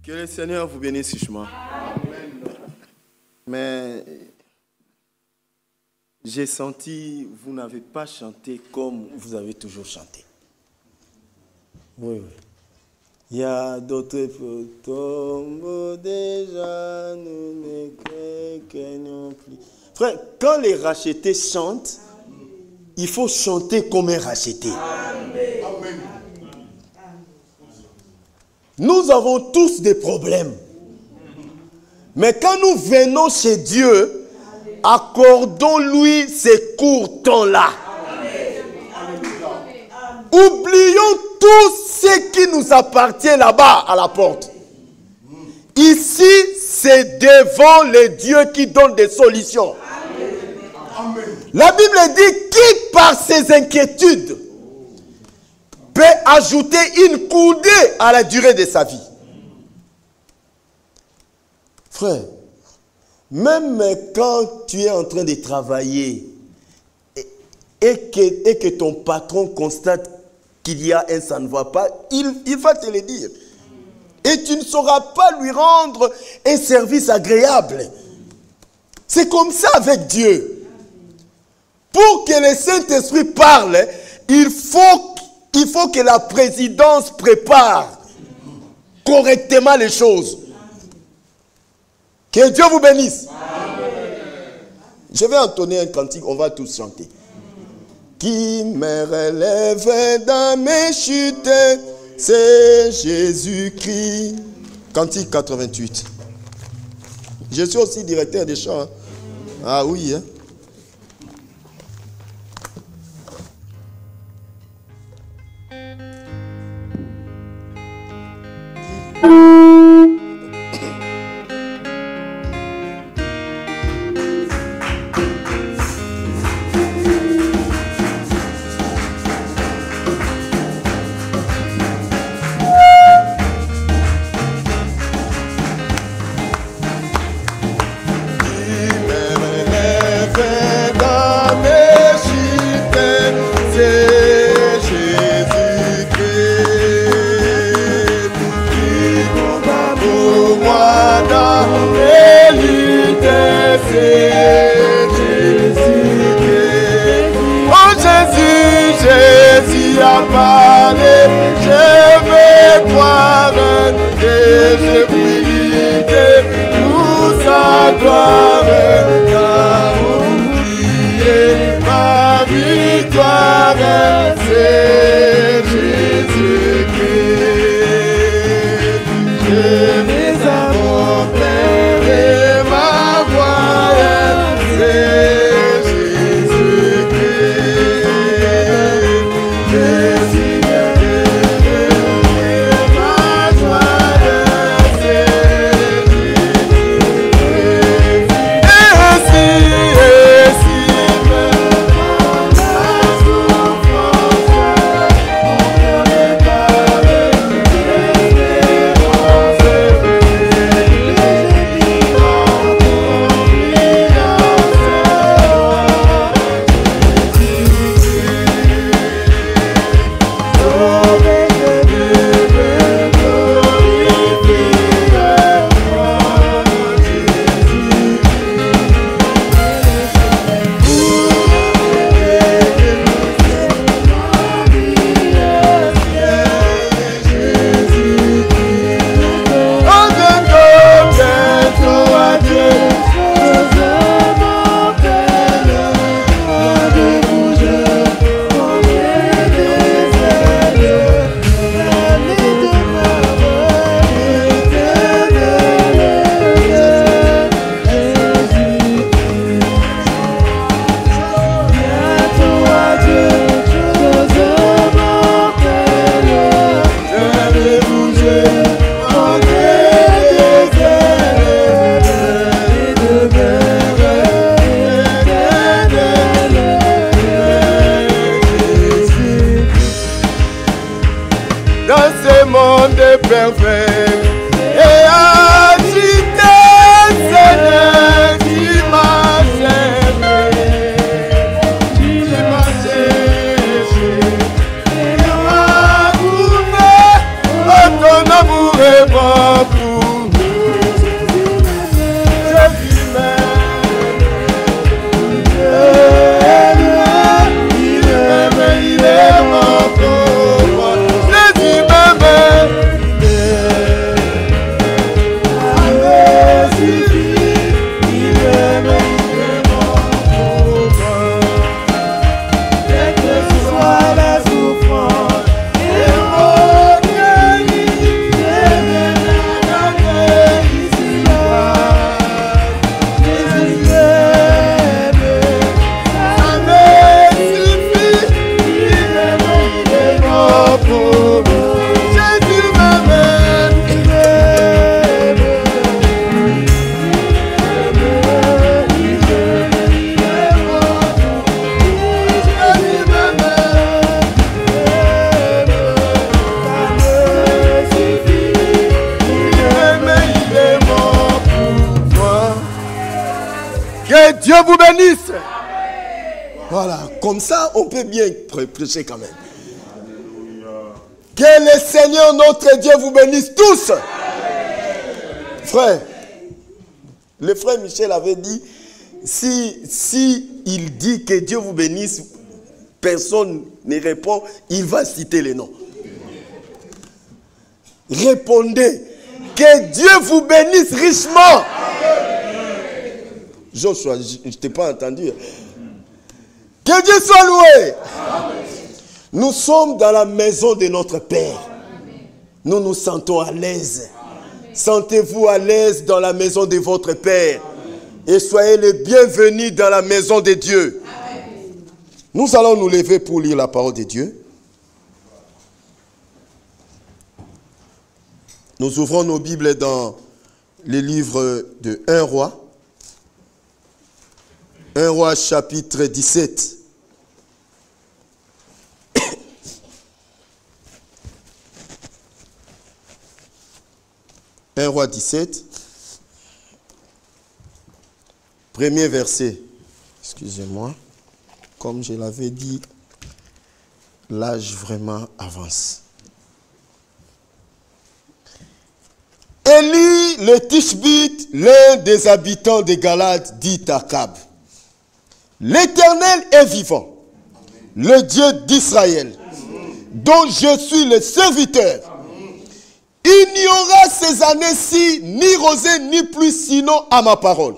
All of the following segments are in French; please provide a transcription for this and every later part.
Que le Seigneur vous bénisse richement. Mais j'ai senti, vous n'avez pas chanté comme vous avez toujours chanté. Oui, oui. Il y a d'autres tombent déjà, nous ne craignons plus. Frère, quand les rachetés chantent, il faut chanter comme un racheté. Amen. Nous avons tous des problèmes. Mais quand nous venons chez Dieu, accordons-lui ces courts temps-là. Oublions tout ce qui nous appartient là-bas à la porte. Ici, c'est devant le Dieu qui donne des solutions. Amen. La Bible dit qui par ses inquiétudes peut ajouter une coudée à la durée de sa vie. Frère, même quand tu es en train de travailler et que ton patron constate qu'il y a un ça ne va pas, il va te le dire. Et tu ne sauras pas lui rendre un service agréable. C'est comme ça avec Dieu. Pour que le Saint-Esprit parle, il faut que la présidence prépare correctement les choses. Que Dieu vous bénisse. Amen. Je vais entonner un cantique, on va tous chanter. Qui me relève dans mes chutes, c'est Jésus-Christ. Cantique 88. Je suis aussi directeur des chants. Ah oui, hein. Pour Que Dieu vous bénisse. Voilà, comme ça, on peut bien prêcher quand même. Que le Seigneur notre Dieu vous bénisse tous. Frère, le frère Michel avait dit, si il dit que Dieu vous bénisse, personne ne répond, il va citer les noms. Répondez, que Dieu vous bénisse richement. Joshua, je ne t'ai pas entendu. Que Dieu soit loué. Nous sommes dans la maison de notre Père. Nous nous sentons à l'aise. Sentez-vous à l'aise dans la maison de votre Père. Et soyez les bienvenus dans la maison de Dieu. Nous allons nous lever pour lire la parole de Dieu. Nous ouvrons nos Bibles dans le livre de 1 Roi. 1 Roi chapitre 17. 1 Roi 17. Premier verset. Excusez-moi. Comme je l'avais dit, l'âge vraiment avance. Élie le Tishbite, l'un des habitants de Galade, dit à Akab: l'Éternel est vivant, le Dieu d'Israël, dont je suis le serviteur. Il n'y aura ces années-ci ni rosée ni pluie, sinon à ma parole.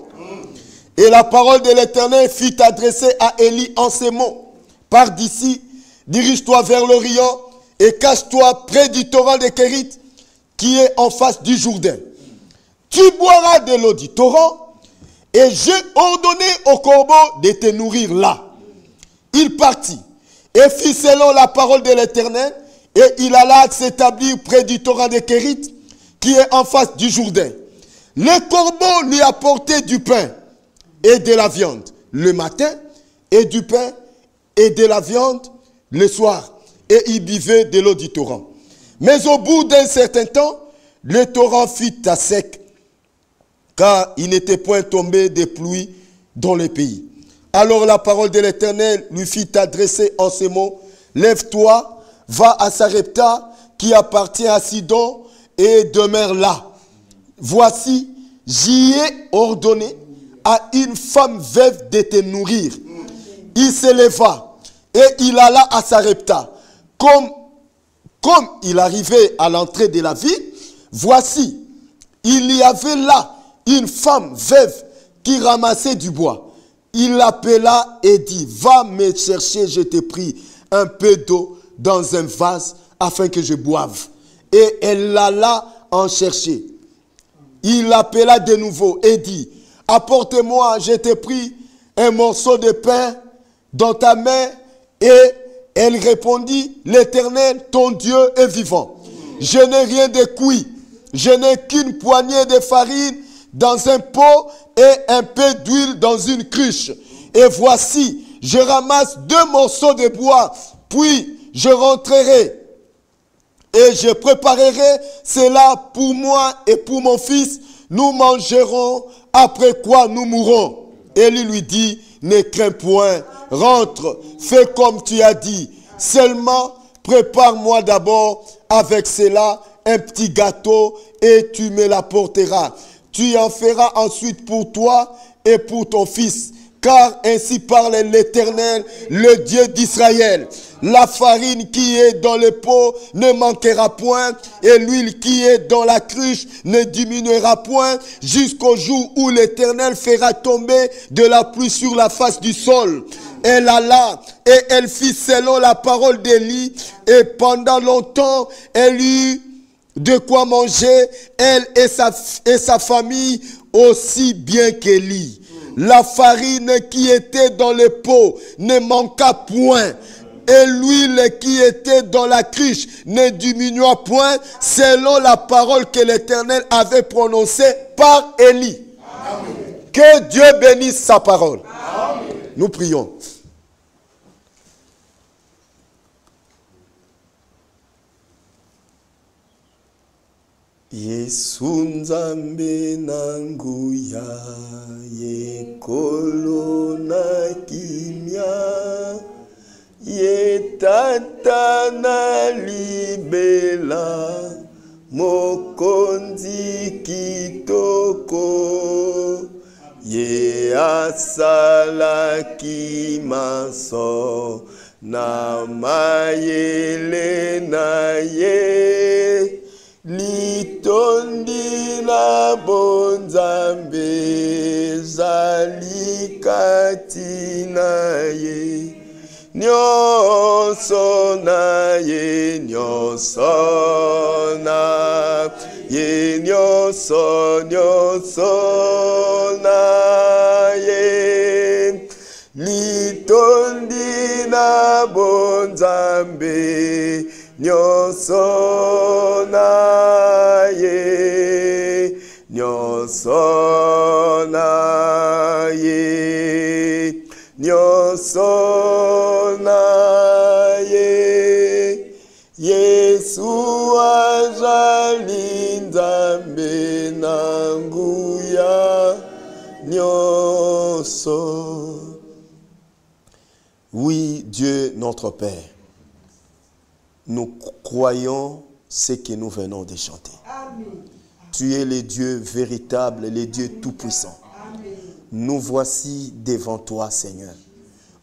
Et la parole de l'Éternel fut adressée à Élie en ces mots: pars d'ici, dirige-toi vers l'Orient et cache-toi près du torrent de Kérit, qui est en face du Jourdain. Tu boiras de l'eau du torrent, et j'ai ordonné au corbeau de te nourrir là. Il partit et fit selon la parole de l'Éternel, et il alla s'établir près du torrent de Kérit, qui est en face du Jourdain. Le corbeau lui apportait du pain et de la viande le matin, et du pain et de la viande le soir, et il buvait de l'eau du torrent. Mais au bout d'un certain temps, le torrent fut à sec, car il n'était point tombé de pluie dans le pays. Alors la parole de l'Éternel lui fit adresser en ces mots: lève-toi, va à Sarepta, qui appartient à Sidon, et demeure là. Voici, j'y ai ordonné à une femme veuve de te nourrir. Il se leva et il alla à Sarepta. Comme il arrivait à l'entrée de la ville, voici, il y avait là une femme veuve qui ramassait du bois. Il l'appela et dit: va me chercher, je te prie, un peu d'eau dans un vase afin que je boive. Et elle alla en chercher. Il l'appela de nouveau et dit: apporte-moi, je te prie, un morceau de pain dans ta main. Et elle répondit: l'Éternel, ton Dieu, est vivant. Je n'ai rien de cuit. Je n'ai qu'une poignée de farine dans un pot et un peu d'huile dans une cruche. Et voici, je ramasse 2 morceaux de bois, puis je rentrerai et je préparerai cela pour moi et pour mon fils. Nous mangerons, après quoi nous mourrons. Élie lui dit: ne crains point, rentre, fais comme tu as dit. Seulement, prépare-moi d'abord avec cela un petit gâteau et tu me l'apporteras. Tu en feras ensuite pour toi et pour ton fils. Car ainsi parle l'Éternel, le Dieu d'Israël. La farine qui est dans le pot ne manquera point, et l'huile qui est dans la cruche ne diminuera point, jusqu'au jour où l'Éternel fera tomber de la pluie sur la face du sol. Elle alla et elle fit selon la parole d'Élie, et pendant longtemps elle eut de quoi manger, elle et sa famille, aussi bien qu'Élie. La farine qui était dans le pot ne manqua point, et l'huile qui était dans la cruche ne diminua point, selon la parole que l'Éternel avait prononcée par Élie. Amen. Que Dieu bénisse sa parole. Amen. Nous prions. Yesu nzambe nanguya yekolo na kimia ye tata na libela mokonzi kitoko ye asalaki maso na mayele na ye litondi na bonzambe zali kati na ye nyonso na ye nyonso na ye nyonso na ye litondi na bonzambe nyonso na ye nyonso na ye nyonso na ye Yesu azali nzambe na nguya nyonso. Oui, Dieu notre Père, nous croyons ce que nous venons de chanter. Amen. Tu es le Dieu véritable, le Dieu tout-puissant. Nous voici devant toi, Seigneur.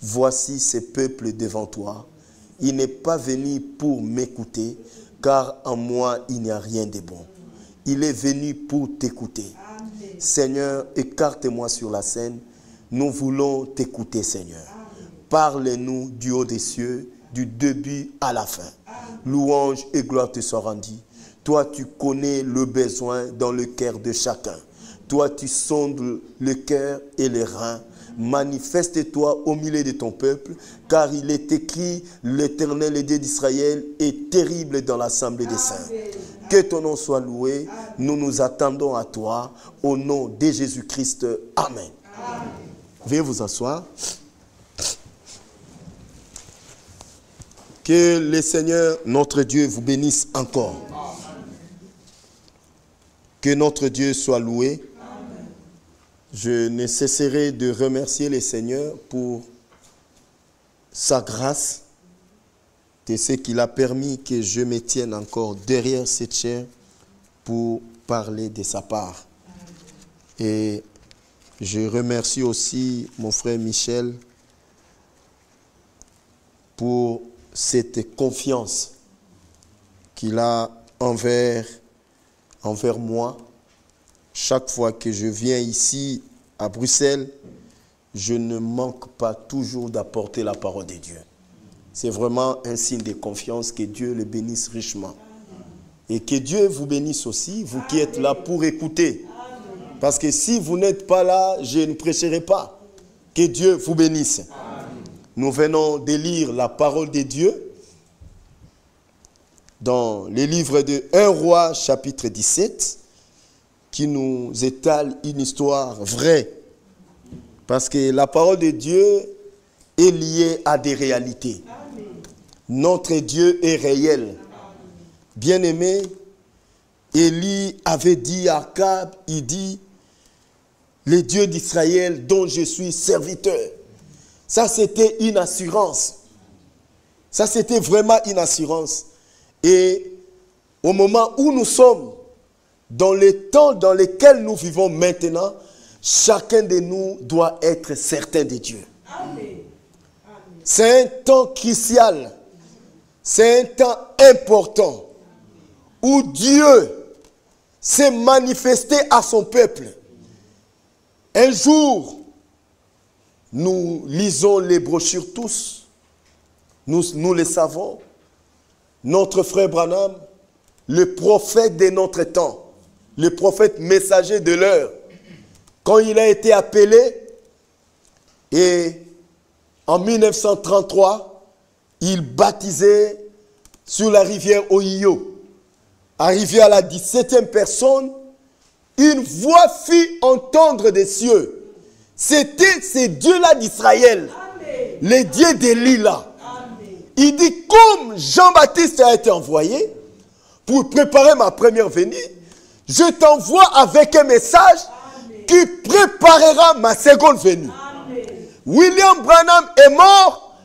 Voici ce peuple devant toi. Il n'est pas venu pour m'écouter, car en moi, il n'y a rien de bon. Il est venu pour t'écouter. Seigneur, écarte-moi sur la scène. Nous voulons t'écouter, Seigneur. Parle-nous du haut des cieux, du début à la fin. Louange et gloire te soient rendues. Toi, tu connais le besoin dans le cœur de chacun. Toi, tu sondes le cœur et les reins. Manifeste-toi au milieu de ton peuple, car il est écrit, l'Éternel, le Dieu d'Israël, est terrible dans l'assemblée des saints. Que ton nom soit loué. Nous nous attendons à toi. Au nom de Jésus-Christ. Amen. Veuillez vous asseoir. Que le Seigneur, notre Dieu, vous bénisse encore. Que notre Dieu soit loué. Je ne cesserai de remercier le Seigneur pour sa grâce, de ce qu'il a permis que je me tienne encore derrière cette chaire pour parler de sa part. Et je remercie aussi mon frère Michel pour cette confiance qu'il a envers moi. Chaque fois que je viens ici à Bruxelles, je ne manque pas toujours d'apporter la parole de Dieu. C'est vraiment un signe de confiance. Que Dieu le bénisse richement. Et que Dieu vous bénisse aussi, vous qui êtes là pour écouter. Parce que si vous n'êtes pas là, je ne prêcherai pas. Que Dieu vous bénisse. Nous venons de lire la parole de Dieu dans le livre de 1 Roi, chapitre 17, qui nous étale une histoire vraie. Parce que la parole de Dieu est liée à des réalités. Amen. Notre Dieu est réel. Bien-aimé, Élie avait dit à Akab, il dit, le Dieu d'Israël dont je suis serviteur. Ça, c'était une assurance. Ça, c'était vraiment une assurance. Et au moment où nous sommes, dans les temps dans lesquels nous vivons maintenant, chacun de nous doit être certain de Dieu. C'est un temps crucial. C'est un temps important où Dieu s'est manifesté à son peuple. Un jour, nous lisons les brochures tous. Nous le savons. Notre frère Branham, le prophète de notre temps, le prophète messager de l'heure, quand il a été appelé, et en 1933, il baptisait sur la rivière Ohio. Arrivé à la 17e personne, une voix fit entendre des cieux. C'était ces dieux-là d'Israël, les dieux d'Élie là. Il dit, comme Jean-Baptiste a été envoyé pour préparer ma première venue, je t'envoie avec un message qui préparera ma seconde venue. William Branham est mort.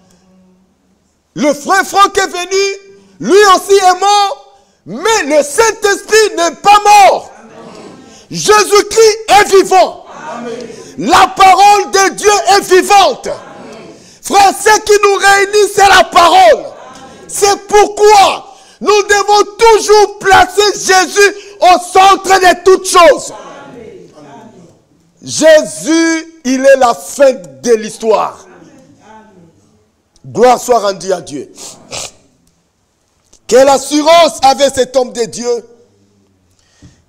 Le frère Franck est venu. Lui aussi est mort. Mais le Saint-Esprit n'est pas mort. Jésus-Christ est vivant. La parole de Dieu est vivante. Frère, ce qui nous réunit, c'est la parole. C'est pourquoi nous devons toujours placer Jésus au centre de toutes choses. Jésus, il est la fin de l'histoire. Gloire soit rendue à Dieu. Quelle assurance avait cet homme de Dieu?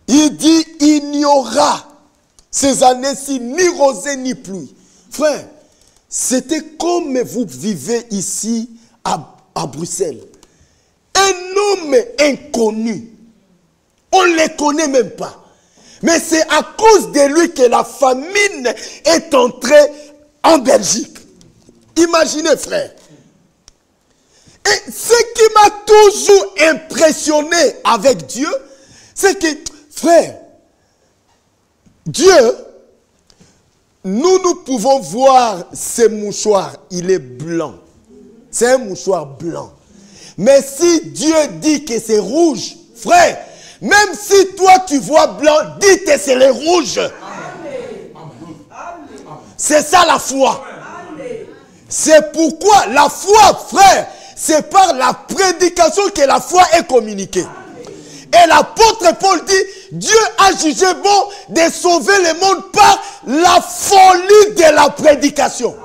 Il dit, il n'y aura ces années-ci ni rosée ni pluie. Frère, c'était comme vous vivez ici à Bruxelles. Un homme inconnu. On ne les connaît même pas. Mais c'est à cause de lui que la famine est entrée en Belgique. Imaginez, frère. Et ce qui m'a toujours impressionné avec Dieu, c'est que, frère, Dieu, nous pouvons voir ce mouchoir, il est blanc. C'est un mouchoir blanc. Mais si Dieu dit que c'est rouge, frère, même si toi tu vois blanc, dis que c'est le rouge. C'est ça la foi. C'est pourquoi la foi, frère, c'est par la prédication que la foi est communiquée. Et l'apôtre Paul dit, Dieu a jugé bon de sauver le monde par la folie de la prédication.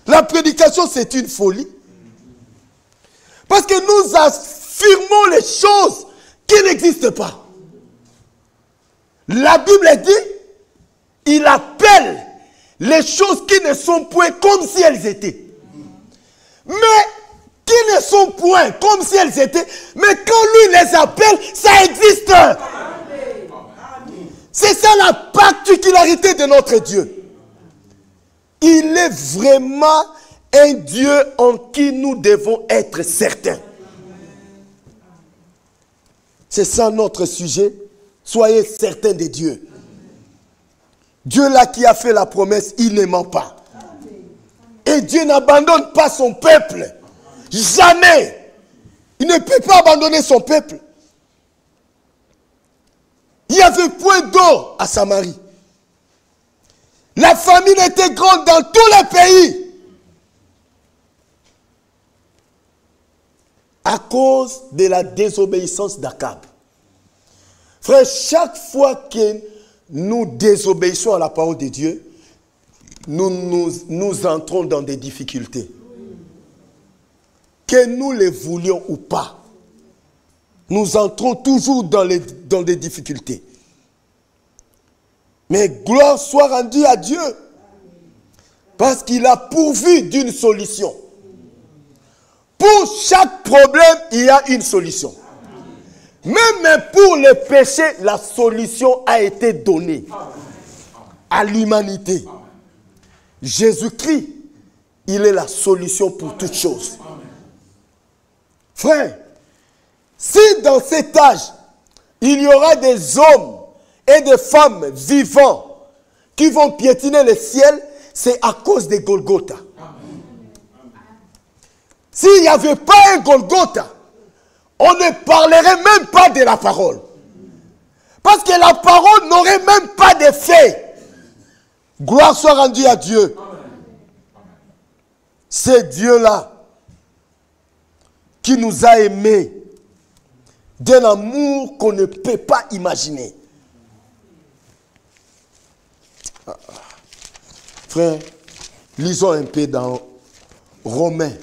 La prédication, c'est une folie. Parce que nous affirmons les choses qui n'existent pas. La Bible dit, il appelle les choses qui ne sont point comme si elles étaient. Mais qui ne sont point comme si elles étaient, mais quand lui les appelle, ça existe. C'est ça la particularité de notre Dieu. Il est vraiment un Dieu en qui nous devons être certains. C'est ça notre sujet. Soyez certains de Dieu. Dieu là qui a fait la promesse, il ne ment pas. Et Dieu n'abandonne pas son peuple. Jamais. Il ne peut pas abandonner son peuple. Il n'y avait point d'eau à Samarie. La famine était grande dans tous les pays. À cause de la désobéissance d'Akab. Frère, chaque fois que nous désobéissons à la parole de Dieu, nous entrons dans des difficultés. Que nous les voulions ou pas, nous entrons toujours dans des difficultés. Mais gloire soit rendue à Dieu, parce qu'il a pourvu d'une solution. Pour chaque problème, il y a une solution. Même pour le péché, la solution a été donnée à l'humanité. Jésus-Christ, il est la solution pour toutes choses. Frère, si dans cet âge, il y aura des hommes et des femmes vivants qui vont piétiner le ciel, c'est à cause de Golgotha. S'il n'y avait pas un Golgotha, on ne parlerait même pas de la parole. Parce que la parole n'aurait même pas d'effet. Gloire soit rendue à Dieu. C'est Dieu-là qui nous a aimés d'un amour qu'on ne peut pas imaginer. Frère, lisons un peu dans Romains.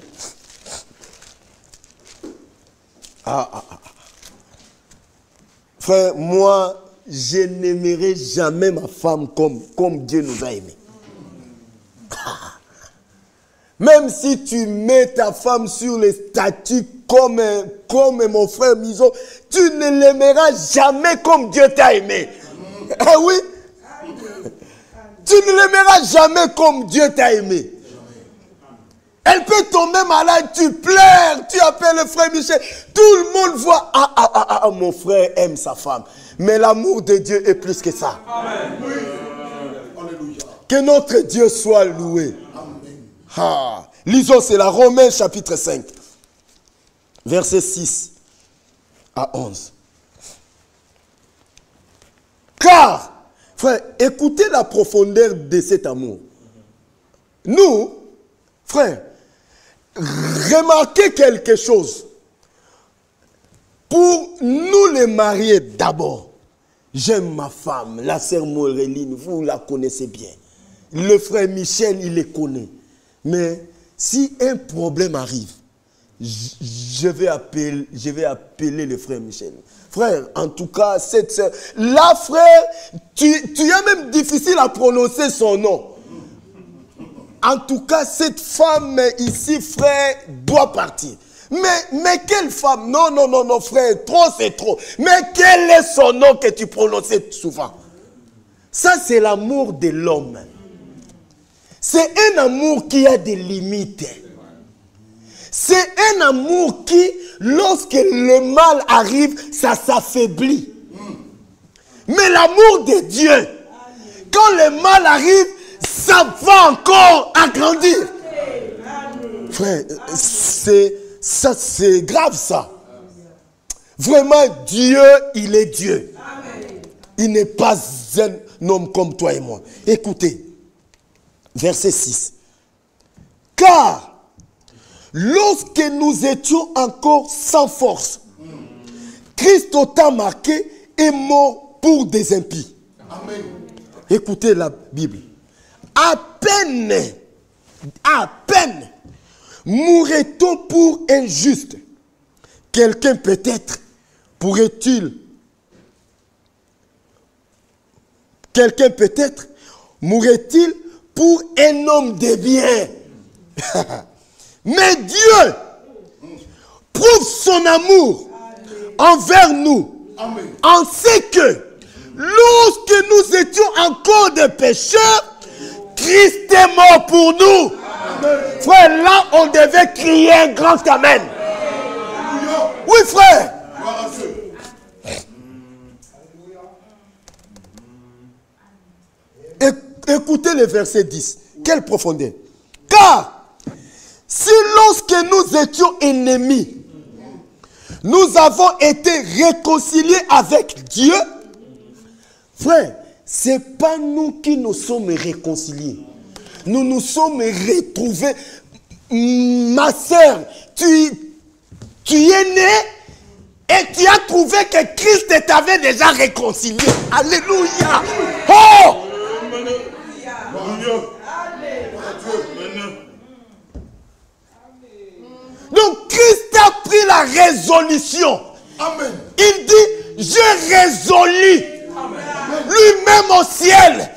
Frère, moi, je n'aimerai jamais ma femme comme Dieu nous a aimés. Même si tu mets ta femme sur les statuts comme mon frère Mizo, tu ne l'aimeras jamais comme Dieu t'a aimé. Ah oui? Tu ne l'aimeras jamais comme Dieu t'a aimé. Elle peut tomber malade, tu pleures, tu appelles le frère Michel. Tout le monde voit, mon frère aime sa femme. Mais l'amour de Dieu est plus que ça. Amen. Que notre Dieu soit loué. Amen. Lisons, c'est la Romains chapitre 5. Versets 6 à 11. Car, frère, écoutez la profondeur de cet amour. Nous, frère, remarquez quelque chose. Pour nous les mariés d'abord, j'aime ma femme, la sœur Moreline, vous la connaissez bien. Le frère Michel, il les connaît. Mais si un problème arrive, je vais appeler le frère Michel. Frère, en tout cas, cette sœur, là, frère, tu es même difficile à prononcer son nom. En tout cas, cette femme ici, frère, doit partir. Mais quelle femme? Non, frère, trop c'est trop. Mais quel est son nom que tu prononçais souvent? Ça, c'est l'amour de l'homme. C'est un amour qui a des limites. C'est un amour qui, lorsque le mal arrive, ça s'affaiblit. Mais l'amour de Dieu, quand le mal arrive, ça va encore agrandir. Frère, c'est grave ça. Vraiment, Dieu, il est Dieu. Il n'est pas un homme comme toi et moi. Écoutez, verset 6. Car, lorsque nous étions encore sans force, Christ au temps marqué est mort pour des impies. Amen. Écoutez la Bible. À peine mourrait-on pour un juste. Quelqu'un peut-être mourrait-il pour un homme de bien. Mais Dieu prouve son amour envers nous. Amen. En ce que lorsque nous étions encore des pécheurs, Christ est mort pour nous. Amen. Frère, là on devait crier un grand amen. Oui frère. Écoutez le verset 10. Quelle profondeur. Car si lorsque nous étions ennemis, nous avons été réconciliés avec Dieu, frère, ce n'est pas nous qui nous sommes réconciliés. Nous nous sommes retrouvés. Ma soeur, tu es né et tu as trouvé que Christ t'avait déjà réconcilié. Alléluia. Oh! Donc Christ a pris la résolution. Amen. Il dit, je résolus. Lui-même au ciel,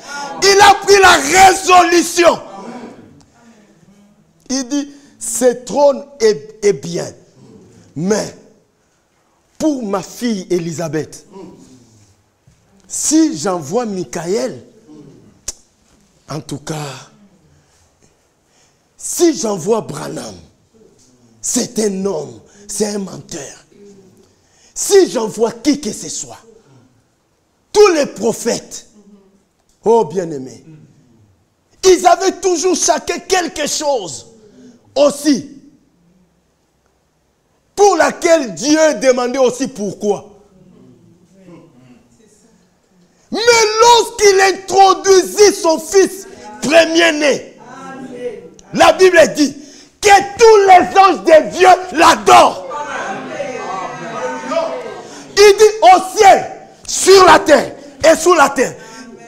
il a pris la résolution. Amen. Il dit, ce trône est bien. Mais, pour ma fille Élisabeth, si j'envoie Michael, en tout cas, si j'envoie Branham, c'est un homme, c'est un menteur. Si j'envoie qui que ce soit, tous les prophètes, oh bien-aimés, ils avaient toujours chacun quelque chose aussi, pour laquelle Dieu demandait aussi pourquoi. Mais lorsqu'il introduisit son fils premier-né, la Bible dit que tous les anges de Dieu l'adorent. Il dit au ciel, sur la terre et sous la terre,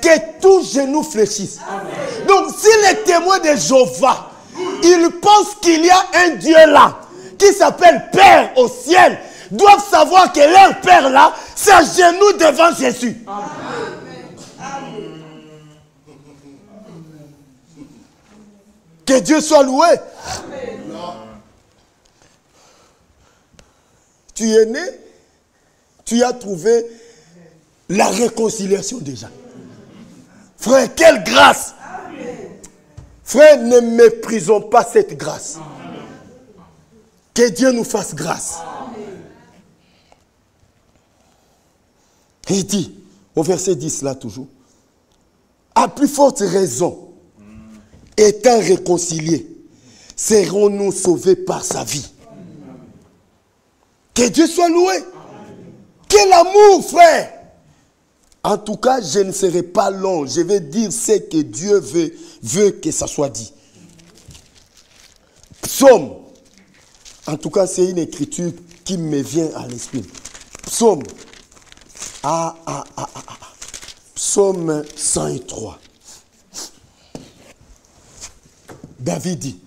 que tous genoux fléchissent. Donc si les témoins de Jéhovah, ils pensent qu'il y a un Dieu là, qui s'appelle Père au ciel, doivent savoir que leur Père là, s'agenouille devant Jésus. Que Dieu soit loué. Amen. Tu es né, tu as trouvé la réconciliation déjà. Frère, quelle grâce! Amen. Frère, ne méprisons pas cette grâce. Que Dieu nous fasse grâce. Il dit, au verset 10 là toujours, à plus forte raison, étant réconciliés, serons-nous sauvés par sa vie. Que Dieu soit loué. Quel amour, frère. En tout cas, je ne serai pas long. Je vais dire ce que Dieu veut que ça soit dit. Psaume. En tout cas, c'est une écriture qui me vient à l'esprit. Psaume. Psaume 103. David dit,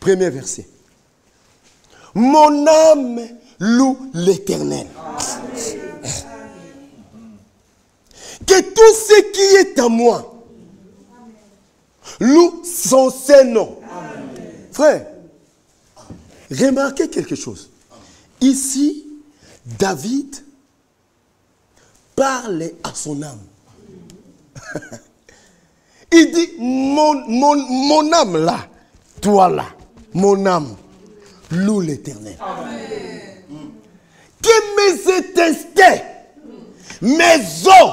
premier verset. Mon âme loue l'Éternel. Que tout ce qui est à moi loue son saint nom. Frère, remarquez quelque chose. Ici, David parle à son âme. Il dit, mon âme là, toi là, mon âme, loue l'Éternel. Que mes instincts, mes os,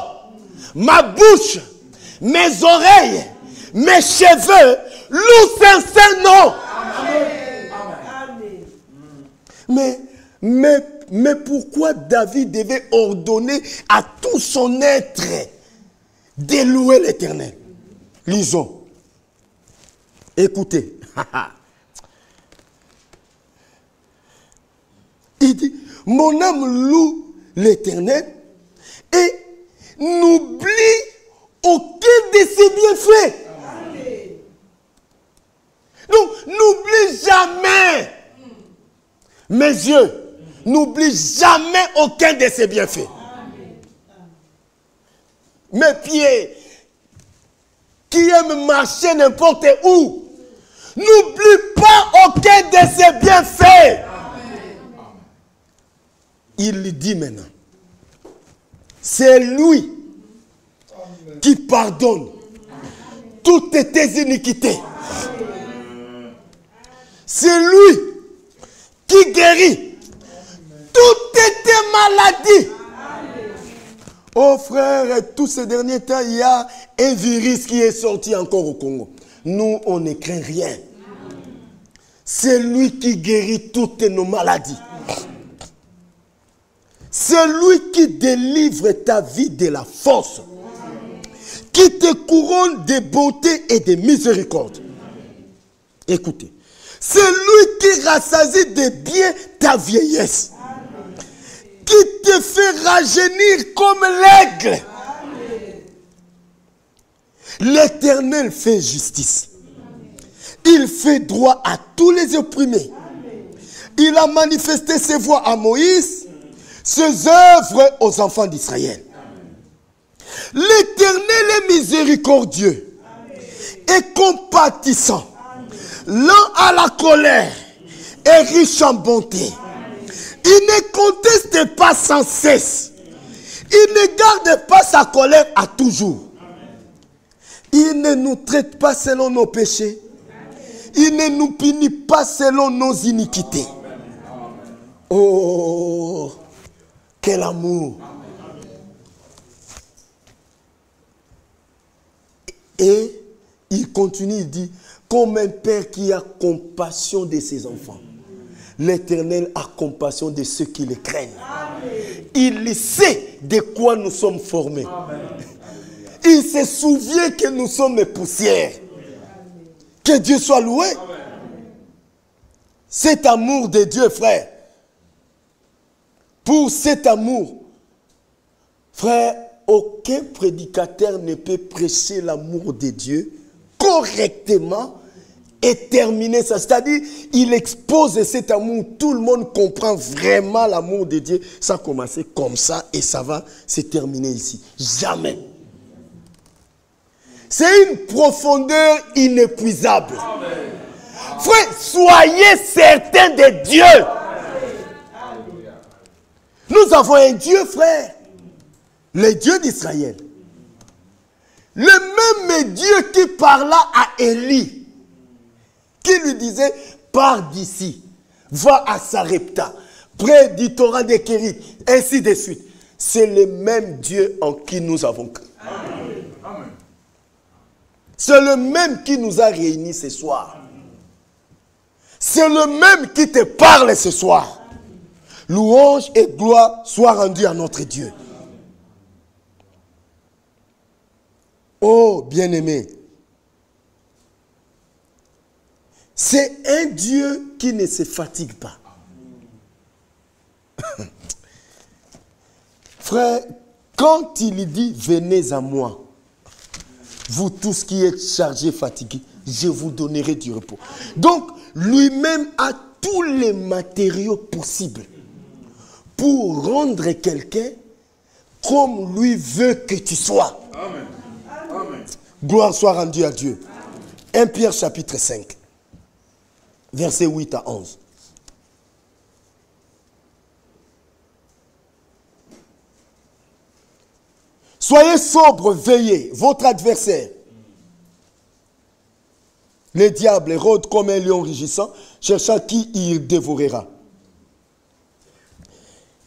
ma bouche, mes oreilles, mes cheveux, louent son saint nom. Mais pourquoi David devait ordonner à tout son être de louer l'Éternel? Lisons. Écoutez. Il dit, mon âme loue l'Éternel et n'oublie aucun de ses bienfaits. Amen. Donc, n'oublie jamais. Mes yeux, n'oublie jamais aucun de ses bienfaits. Amen. Mes pieds, qui aiment marcher n'importe où, n'oublie pas aucun de ses bienfaits. Amen. Il dit maintenant, c'est lui qui pardonne toutes tes iniquités. C'est lui qui guérit toutes tes maladies. Oh frère, tous ces derniers temps, il y a un virus qui est sorti encore au Congo. Nous, on ne craint rien. C'est lui qui guérit toutes nos maladies. C'est lui qui délivre ta vie de la force. Qui te couronne de beauté et de miséricorde. Écoutez. C'est lui qui rassasie de bien ta vieillesse. Qui te fait rajeunir comme l'aigle. L'Éternel fait justice. Il fait droit à tous les opprimés. Il a manifesté ses voies à Moïse, ses œuvres aux enfants d'Israël. L'Éternel est miséricordieux et compatissant, lent à la colère et riche en bonté. Il ne conteste pas sans cesse. Il ne garde pas sa colère à toujours. Il ne nous traite pas selon nos péchés. Il ne nous punit pas selon nos iniquités. Oh, quel amour! Et il continue, il dit, comme un père qui a compassion de ses enfants, l'Éternel a compassion de ceux qui le craignent. Amen. Il sait de quoi nous sommes formés. Amen. Il se souvient que nous sommes poussières. Amen. Que Dieu soit loué. Amen. Cet amour de Dieu, frère. Pour cet amour, frère, aucun prédicateur ne peut prêcher l'amour de Dieu correctement et terminer ça. C'est-à-dire, il expose cet amour. Tout le monde comprend vraiment l'amour de Dieu. Ça a commencé comme ça et ça va se terminer ici. Jamais. C'est une profondeur inépuisable. Frère, soyez certains de Dieu. Nous avons un Dieu, frère. Le Dieu d'Israël. Le même Dieu qui parla à Élie. Qui lui disait, pars d'ici. Va à Sarepta. Près du torrent des Kérit. Ainsi de suite. C'est le même Dieu en qui nous avons cru. Amen. C'est le même qui nous a réunis ce soir. C'est le même qui te parle ce soir. Louange et gloire soient rendues à notre Dieu. Oh, bien-aimé. C'est un Dieu qui ne se fatigue pas. Frère, quand il dit, venez à moi, vous tous qui êtes chargés, fatigués, je vous donnerai du repos. Donc, lui-même a tous les matériaux possibles pour rendre quelqu'un comme lui veut que tu sois. Amen. Amen. Gloire soit rendue à Dieu. 1 Pierre chapitre 5, versets 8 à 11. Soyez sobres, veillez, votre adversaire. Le diable rôde comme un lion rugissant, cherchant qui il dévorera.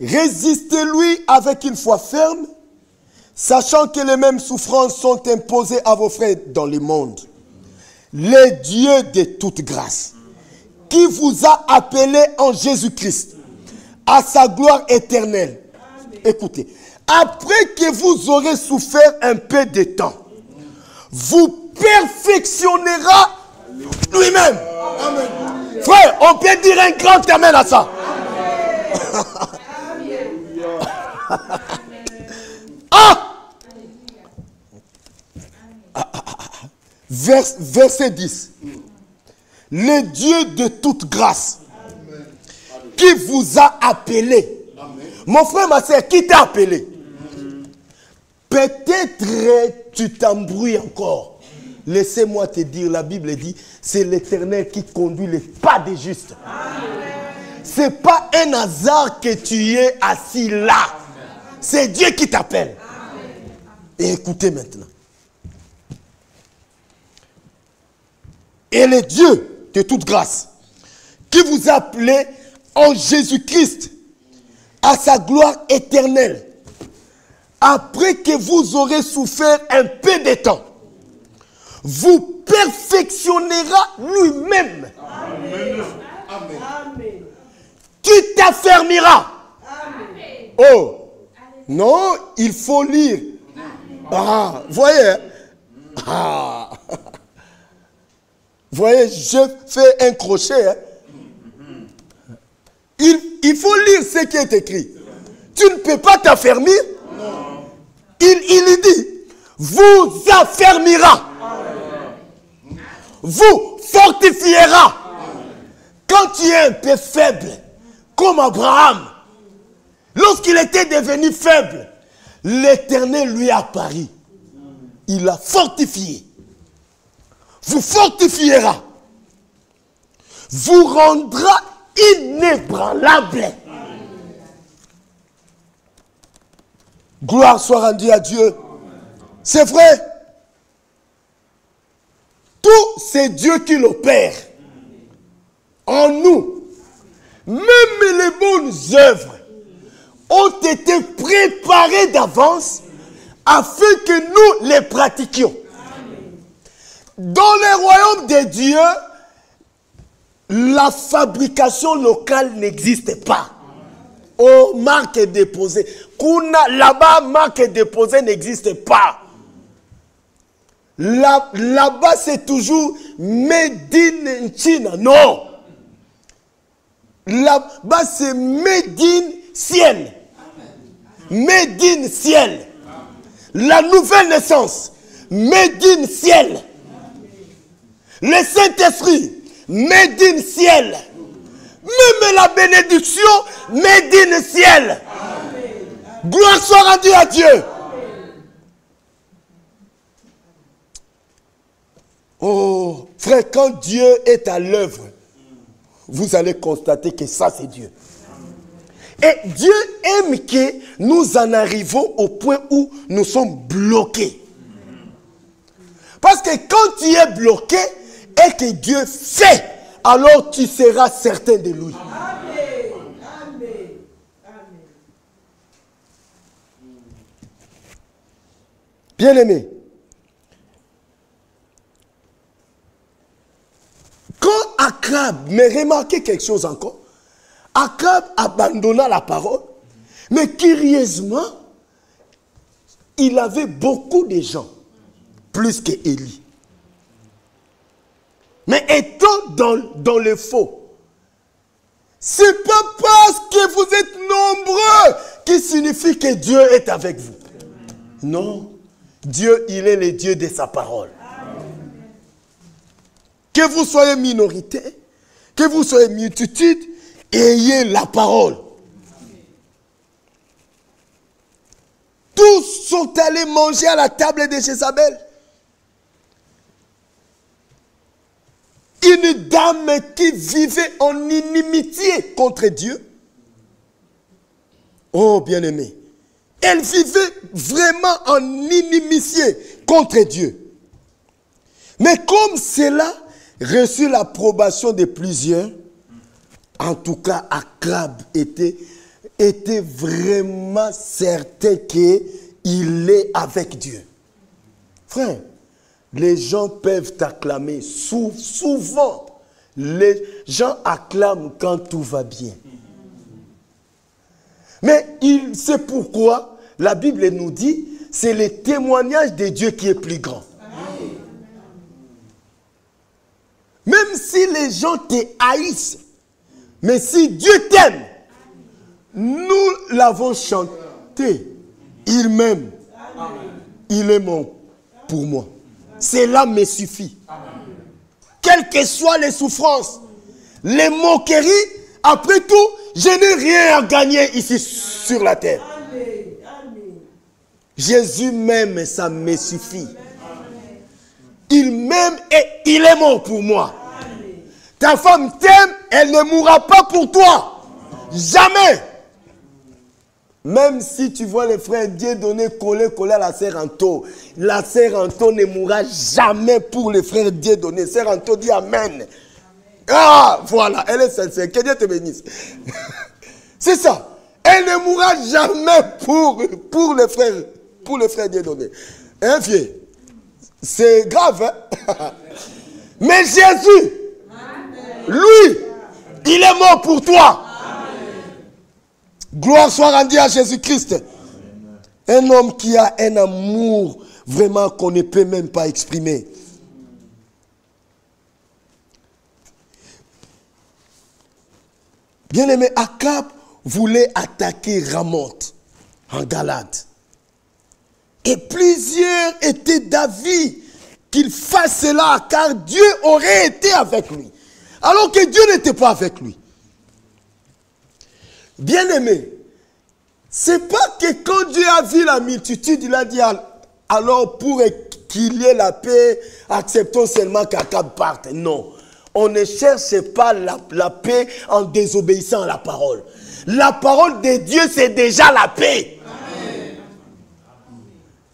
Résistez-lui avec une foi ferme, sachant que les mêmes souffrances sont imposées à vos frères dans le monde. Le Dieu de toute grâce, qui vous a appelé en Jésus-Christ à sa gloire éternelle. Écoutez, après que vous aurez souffert un peu de temps, vous perfectionnera lui-même. Frère, on peut dire un grand amen à ça. Verset 10. Le Dieu de toute grâce qui vous a appelé. Mon frère, ma soeur, qui t'a appelé? Peut-être tu t'embrouilles encore. Laissez-moi te dire, la Bible dit, c'est l'Éternel qui conduit les pas des justes. Ce n'est pas un hasard que tu es assis là. C'est Dieu qui t'appelle. Et écoutez maintenant. Et le Dieu de toute grâce, qui vous a appelé en Jésus-Christ à sa gloire éternelle, après que vous aurez souffert un peu de temps, vous perfectionnera lui-même. Amen. Amen. Tu t'affermiras. Oh, non, il faut lire. Ah, voyez. Ah. Voyez, je fais un crochet. Hein. Il faut lire ce qui est écrit. Tu ne peux pas t'affermir. Il dit, vous affermira. Vous fortifiera. Quand tu es un peu faible, comme Abraham, lorsqu'il était devenu faible, l'Éternel lui a apparu. Il l'a fortifié. Vous fortifiera. Vous rendra inébranlable. Gloire soit rendue à Dieu. C'est vrai. Tout c'est Dieu qui l'opère. En nous. Même les bonnes œuvres ont été préparées d'avance afin que nous les pratiquions. Dans le royaume de Dieu, la fabrication locale n'existe pas. Oh, marque déposée. Là-bas, marque déposée n'existe pas. Là-bas, c'est toujours Made in China. Non. Là-bas, c'est Made in ciel. Made in ciel. La nouvelle naissance. Made in ciel. Le Saint-Esprit. Made in ciel. Même la bénédiction, made in ciel. Amen. Gloire soit rendue à Dieu. Amen. Oh, frère, quand Dieu est à l'œuvre, vous allez constater que ça, c'est Dieu. Et Dieu aime que nous en arrivons au point où nous sommes bloqués. Parce que quand tu es bloqué et que Dieu fait, alors tu seras certain de lui. Amen. Amen. Amen. Bien-aimé, quand Akab, mais remarquez quelque chose encore, Akab abandonna la parole, mais curieusement, il avait beaucoup de gens, plus qu'Élie. Mais étant dans le faux, ce n'est pas parce que vous êtes nombreux qui signifie que Dieu est avec vous. Non, Dieu, il est le Dieu de sa parole. Que vous soyez minorité, que vous soyez multitude, ayez la parole. Tous sont allés manger à la table de Jézabel. Une dame qui vivait en inimitié contre Dieu. Oh, bien-aimé. Elle vivait vraiment en inimitié contre Dieu. Mais comme cela reçut l'approbation de plusieurs, en tout cas, Akab était vraiment certain qu'il est avec Dieu. Frère, les gens peuvent t'acclamer. Souvent, les gens acclament quand tout va bien. Mais c'est pourquoi la Bible nous dit, c'est le témoignage de Dieu qui est plus grand. Même si les gens te haïssent, mais si Dieu t'aime, nous l'avons chanté, il m'aime, il est mort pour moi. Cela me suffit. Quelles que soient les souffrances, les moqueries, après tout, je n'ai rien à gagner ici sur la terre. Jésus m'aime et ça me suffit. Il m'aime et il est mort pour moi. Ta femme t'aime, elle ne mourra pas pour toi. Jamais. Même si tu vois les frères Dieudonné coller à la sœur Anto, la sœur Anto ne mourra jamais pour les frères Dieudonné. Sœur Anto dit Amen. Ah, voilà, elle est sincère. Que Dieu te bénisse. C'est ça. Elle ne mourra jamais pour les frères Dieudonné. Hein, vieux? C'est grave, hein? Mais Jésus, lui, il est mort pour toi. Gloire soit rendue à Jésus-Christ. Un homme qui a un amour vraiment qu'on ne peut même pas exprimer. Bien-aimé, Akab voulait attaquer Ramoth en Galade. Et plusieurs étaient d'avis qu'il fasse cela, car Dieu aurait été avec lui. Alors que Dieu n'était pas avec lui. Bien-aimé, c'est pas que quand Dieu a vu la multitude, il a dit alors pour qu'il y ait la paix, acceptons seulement qu'Akab parte. Non, on ne cherche pas la paix en désobéissant à la parole. La parole de Dieu, c'est déjà la paix. Amen.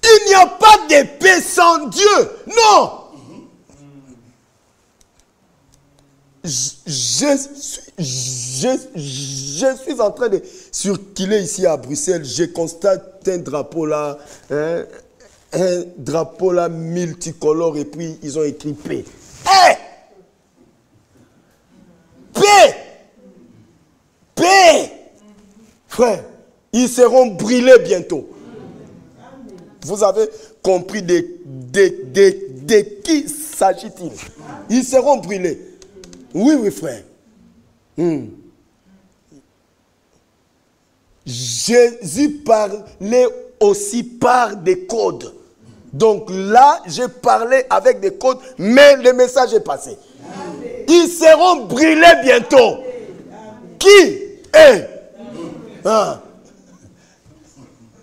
Il n'y a pas de paix sans Dieu. Non. Je suis en train de circuler ici à Bruxelles. Je constate un drapeau là, multicolore, et puis ils ont écrit paix. Hey! Paix! Paix! Frère, ils seront brûlés bientôt. Vous avez compris de qui s'agit-il? Ils seront brûlés. Oui, oui, frère. Jésus parlait aussi par des codes. Donc là, j'ai parlé avec des codes, mais le message est passé. Amen. Ils seront brûlés bientôt. Amen. Qui est? Ah.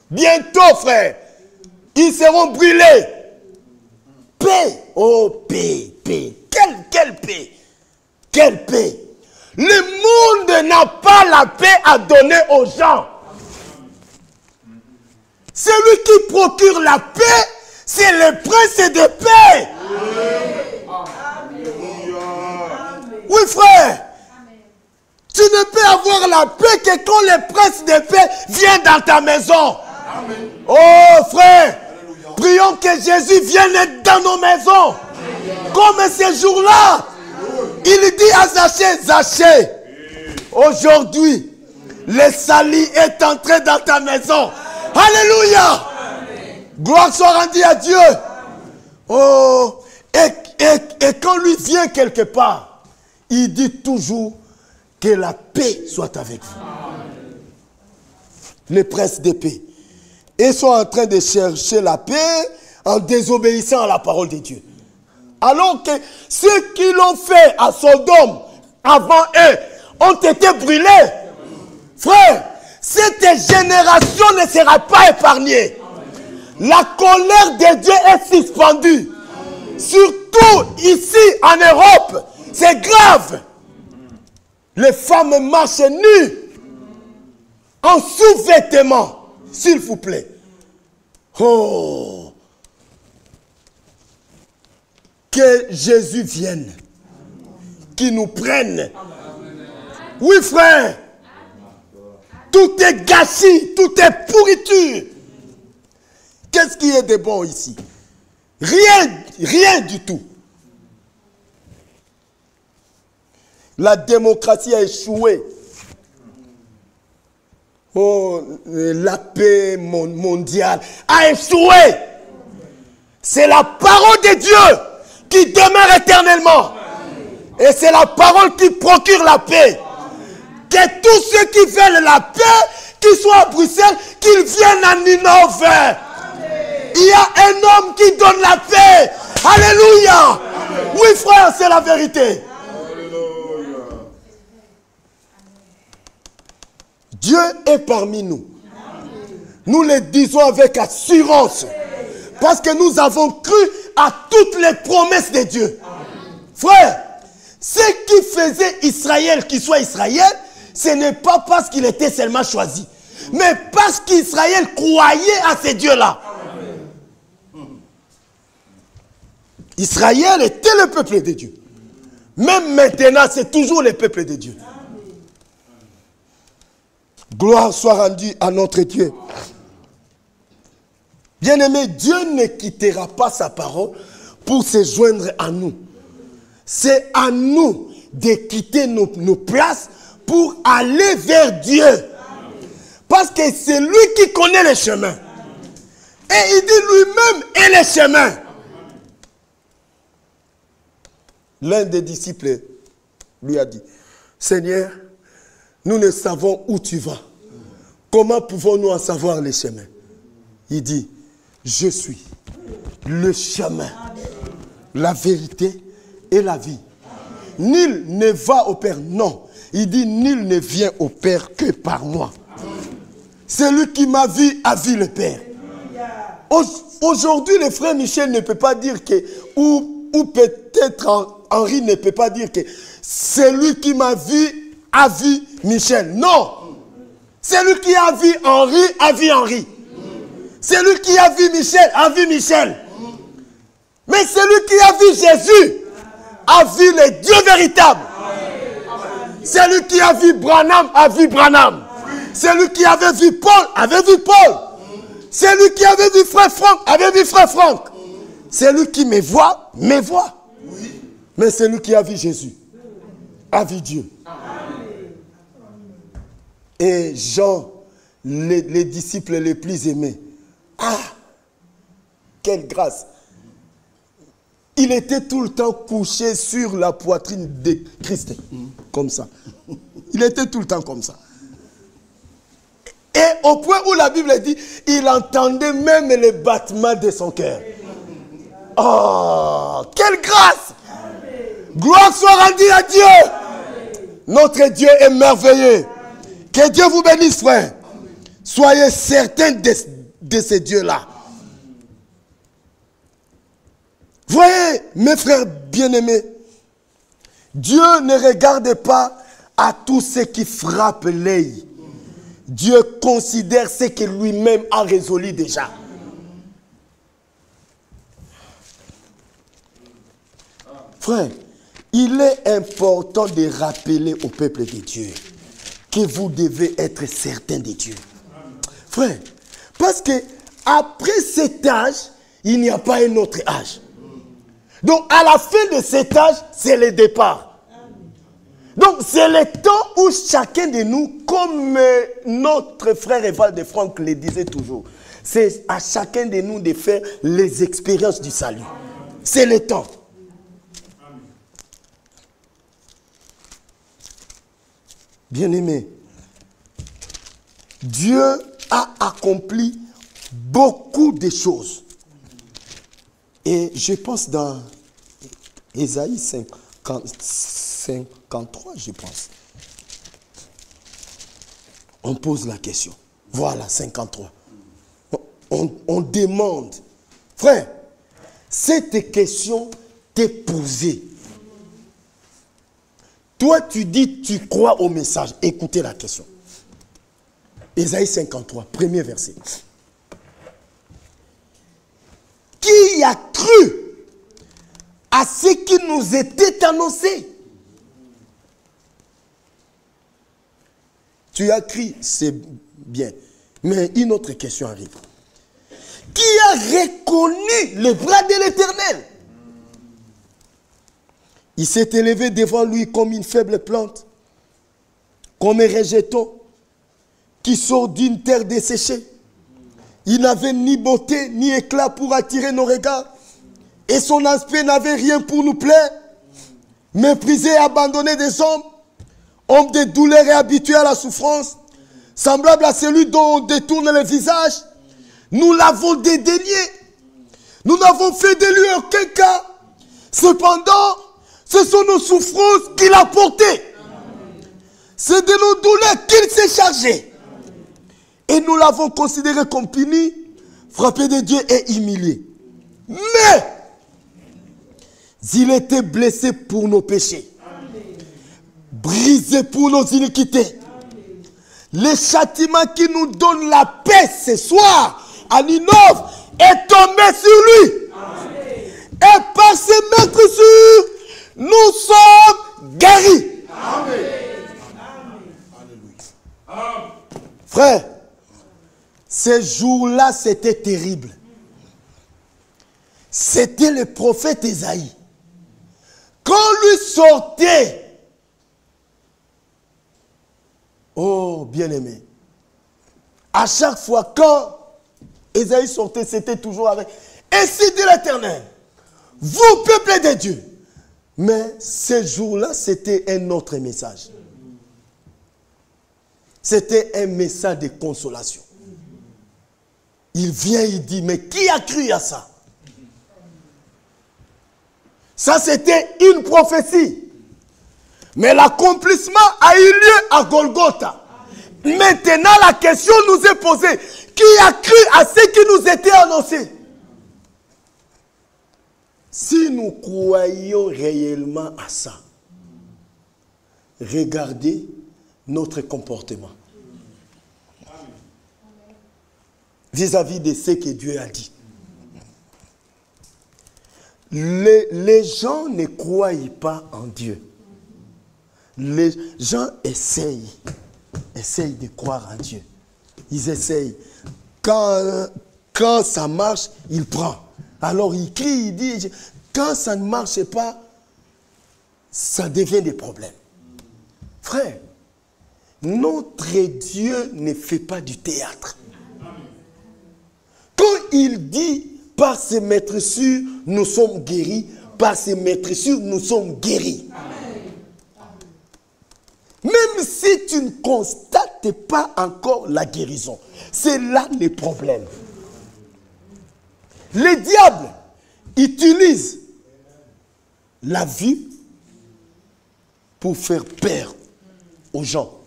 Bientôt, frère. Ils seront brûlés. paix. Oh, paix, paix. Quelle paix. Quelle paix. Le monde n'a pas la paix à donner aux gens. Celui qui procure la paix, c'est le prince de paix. Oui, frère. Tu ne peux avoir la paix que quand le prince de paix vient dans ta maison. Oh, frère. Prions que Jésus vienne dans nos maisons. Comme ces jours-là. Il dit à Zachée, Zachée, aujourd'hui, le salut est entré dans ta maison. Alléluia. Gloire soit rendue à Dieu. Oh, et quand lui vient quelque part, il dit toujours que la paix soit avec vous. Les princes de paix. Ils sont en train de chercher la paix en désobéissant à la parole de Dieu. Alors que ceux qui l'ont fait à Sodome avant eux ont été brûlés. Frère, cette génération ne sera pas épargnée. La colère de Dieu est suspendue. Surtout ici en Europe. C'est grave. Les femmes marchent nues. En sous-vêtements. S'il vous plaît. Oh. Que Jésus vienne, qu'il nous prenne. Oui, frère. Tout est gâchis, tout est pourriture. Qu'est-ce qui est de bon ici? Rien du tout. La démocratie a échoué. Oh, la paix mondiale a échoué. C'est la parole de Dieu qui demeure éternellement. Et c'est la parole qui procure la paix. Que tous ceux qui veulent la paix, qu'ils soient à Bruxelles, qu'ils viennent à Ninove. Il y a un homme qui donne la paix. Alléluia. Oui, frère, c'est la vérité. Dieu est parmi nous. Nous le disons avec assurance. Parce que nous avons cru à toutes les promesses de Dieu. Frère, ce qui faisait Israël qu'il soit Israël, ce n'est pas parce qu'il était seulement choisi, mais parce qu'Israël croyait à ces dieux-là. Israël était le peuple de Dieu. Même maintenant, c'est toujours le peuple de Dieu. Gloire soit rendue à notre Dieu. Bien-aimé, Dieu ne quittera pas sa parole pour se joindre à nous. C'est à nous de quitter nos places pour aller vers Dieu. Parce que c'est lui qui connaît les chemins. Et il dit lui-même est le chemin. L'un des disciples lui a dit, Seigneur, nous ne savons où tu vas. Comment pouvons-nous en savoir les chemins? Il dit, je suis le chemin, la vérité et la vie. Nul ne va au Père, non. Il dit, nul ne vient au Père que par moi. Celui qui m'a vu a vu le Père. Aujourd'hui, le frère Michel ne peut pas dire que, ou peut-être Henri ne peut pas dire que celui qui m'a vu a vu Michel. Non. Celui qui a vu Henri a vu Henri. Celui qui a vu Michel a vu Michel. Mais celui qui a vu Jésus a vu le Dieu véritable. Celui qui a vu Branham a vu Branham. Celui qui avait vu Paul avait vu Paul. Celui qui avait vu frère Franck avait vu frère Franck. Celui qui me voit, me voit. Mais celui qui a vu Jésus a vu Dieu. Et Jean, les disciples les plus aimés. Ah, quelle grâce. Il était tout le temps couché sur la poitrine de Christ. Comme ça. Il était tout le temps comme ça. Et au point où la Bible dit, il entendait même les battements de son cœur. Oh, quelle grâce! Gloire soit rendue à Dieu. Notre Dieu est merveilleux. Que Dieu vous bénisse, frère. Soyez certains de ce Dieu-là. Voyez, mes frères bien-aimés, Dieu ne regarde pas à tout ce qui frappe l'œil. Dieu considère ce que lui-même a résolu déjà. Frère, il est important de rappeler au peuple de Dieu que vous devez être certain de Dieu. Frère, parce que après cet âge, il n'y a pas un autre âge. Donc à la fin de cet âge, c'est le départ. Donc c'est le temps où chacun de nous, comme notre frère Eval de Franck le disait toujours, c'est à chacun de nous de faire les expériences du salut. C'est le temps. Bien-aimé, Dieu a accompli beaucoup de choses. Et je pense dans Ésaïe 53, je pense. On pose la question. Voilà, 53. On demande. Frère, cette question t'est posée. Toi, tu dis, tu crois au message. Écoutez la question. Ésaïe 53, premier verset. Qui a cru à ce qui nous était annoncé? Tu as crié, c'est bien. Mais une autre question arrive. Qui a reconnu le bras de l'Éternel? Il s'est élevé devant lui comme une faible plante, comme un rejeton qui sort d'une terre desséchée. Il n'avait ni beauté ni éclat pour attirer nos regards. Et son aspect n'avait rien pour nous plaire. Méprisé et abandonné des hommes, homme de douleur et habitué à la souffrance, semblable à celui dont on détourne le visage. Nous l'avons dédaigné. Nous n'avons fait de lui aucun cas. Cependant, ce sont nos souffrances qu'il a portées. C'est de nos douleurs qu'il s'est chargé. Et nous l'avons considéré comme puni, frappé de Dieu et humilié. Mais, il était blessé pour nos péchés. Brisé pour nos iniquités. Le châtiment qui nous donne la paix ce soir, à Ninove, est tombé sur lui. Et par ses meurtrissures, nous sommes guéris. Frère, ces jours-là, c'était terrible. C'était le prophète Ésaïe. Quand lui sortait, oh bien-aimé, à chaque fois quand Ésaïe sortait, c'était toujours avec, ainsi dit l'Éternel, vous peuple de Dieu. Mais ce jour-là, c'était un autre message. C'était un message de consolation. Il vient, il dit, mais qui a cru à ça? Ça, c'était une prophétie. Mais l'accomplissement a eu lieu à Golgotha. Maintenant, la question nous est posée. Qui a cru à ce qui nous était annoncé? Si nous croyons réellement à ça, regardez notre comportement vis-à-vis de ce que Dieu a dit. Les gens ne croient pas en Dieu. Les gens essayent de croire en Dieu. Ils essayent. Quand ça marche, il prend. Alors il crie, il dit, quand ça ne marche pas, ça devient des problèmes. Frère, notre Dieu ne fait pas du théâtre. Quand il dit, par ses maîtressures, nous sommes guéris, par ses maîtressures, nous sommes guéris. Même si tu ne constates pas encore la guérison, c'est là le problème. Le diable utilise la vie pour faire peur aux gens.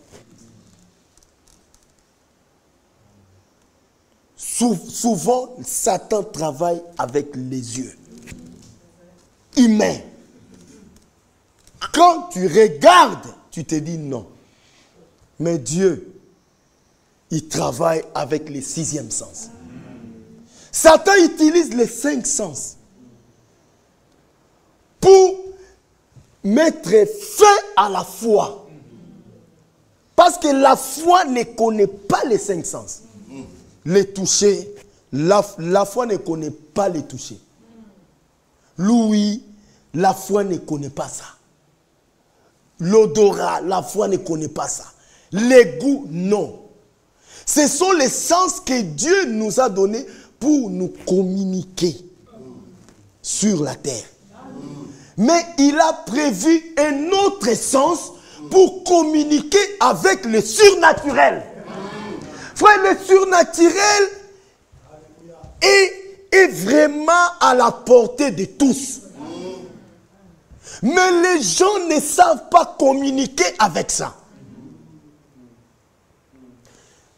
Souvent, Satan travaille avec les yeux. humain. Quand tu regardes, tu te dis non. Mais Dieu, il travaille avec les 6e sens. Satan utilise les 5 sens pour mettre fin à la foi. Parce que la foi ne connaît pas les 5 sens. Les toucher, la foi ne connaît pas les toucher. L'ouïe, la foi ne connaît pas ça. L'odorat, la foi ne connaît pas ça. Les goûts, non. Ce sont les sens que Dieu nous a donnés pour nous communiquer sur la terre. Mais il a prévu un autre sens pour communiquer avec le surnaturel. Frère, le surnaturel est vraiment à la portée de tous. Mais les gens ne savent pas communiquer avec ça.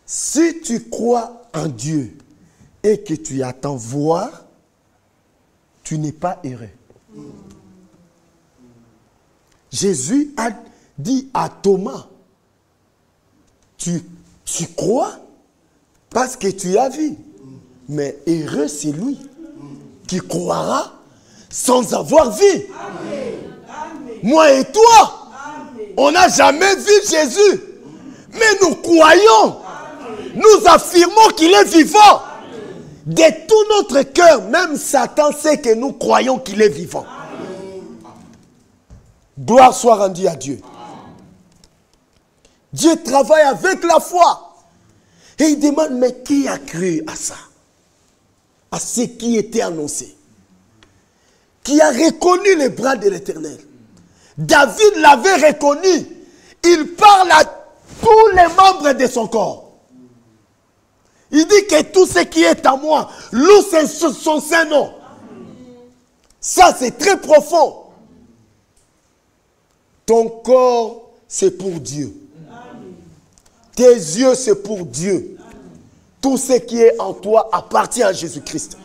Si tu crois en Dieu et que tu attends voir, tu n'es pas heureux. Jésus a dit à Thomas, tu crois parce que tu as vu. Mais heureux c'est lui qui croira sans avoir vu. Amen. Moi et toi, amen, on n'a jamais vu Jésus. Mais nous croyons. Amen. Nous affirmons qu'il est vivant. Amen. De tout notre cœur, même Satan sait que nous croyons qu'il est vivant. Amen. Gloire soit rendue à Dieu. Amen. Dieu travaille avec la foi. Et il demande, mais qui a cru à ça? À ce qui était annoncé? Qui a reconnu les bras de l'Éternel? David l'avait reconnu. Il parle à tous les membres de son corps. Il dit que tout ce qui est à moi, loue son Saint-Nom. Ça, c'est très profond. Ton corps, c'est pour Dieu. Tes yeux, c'est pour Dieu. Tout ce qui est en toi appartient à Jésus-Christ.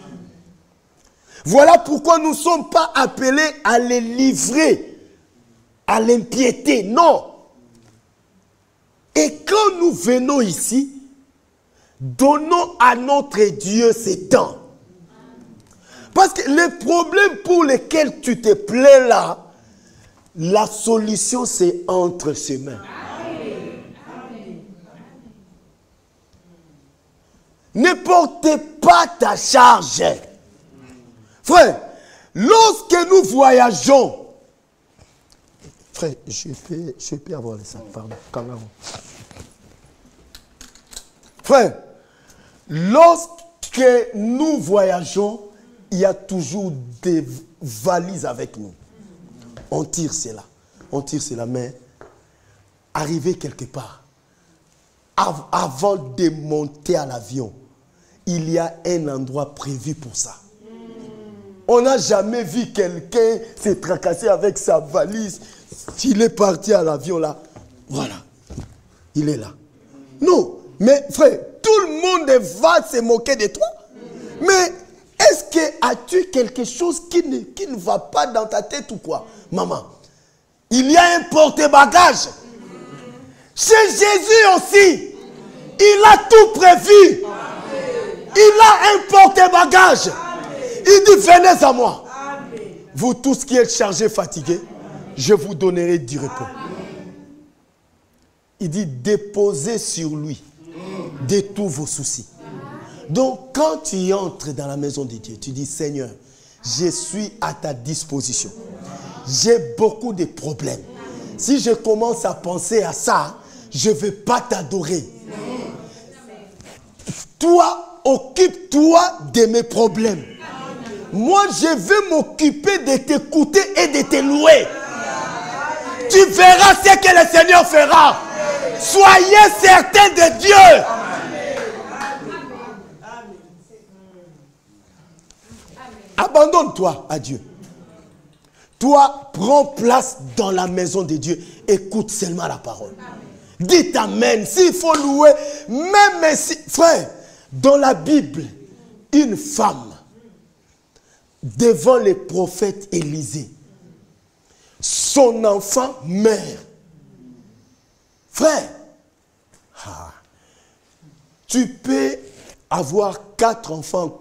Voilà pourquoi nous ne sommes pas appelés à les livrer à l'impiété. Non. Et quand nous venons ici, donnons à notre Dieu ses temps. Parce que les problèmes pour lesquels tu te plais là, la solution c'est entre ses mains. Ne portez pas ta charge. Frère, lorsque nous voyageons, frère, je peux avoir les sacs, pardon. Frère, lorsque nous voyageons, il y a toujours des valises avec nous. On tire cela, mais arrivé quelque part, avant de monter à l'avion, il y a un endroit prévu pour ça. On n'a jamais vu quelqu'un se tracasser avec sa valise. S'il est parti à l'avion là, voilà, il est là. Non, mais frère, tout le monde va se moquer de toi. Mais est-ce que as-tu quelque chose qui ne va pas dans ta tête ou quoi? Maman, il y a un porte-bagages. Chez Jésus aussi, il a tout prévu. Il a un porte-bagages. Il dit, venez à moi. Amen. Vous tous qui êtes chargés, fatigués, je vous donnerai du repos. Il dit, déposez sur lui de tous vos soucis. Donc, quand tu entres dans la maison de Dieu, tu dis, Seigneur, je suis à ta disposition. J'ai beaucoup de problèmes. Si je commence à penser à ça, je ne vais pas t'adorer. Toi, occupe-toi de mes problèmes. Moi, je vais m'occuper de t'écouter et de te louer. Tu verras ce que le Seigneur fera. Soyez certains de Dieu. Abandonne-toi à Dieu. Toi, prends place dans la maison de Dieu. Écoute seulement la parole. Dites Amen. S'il faut louer, même si... Frère, dans la Bible, une femme devant le prophète Élisée. Son enfant meurt. Frère, tu peux avoir 4 enfants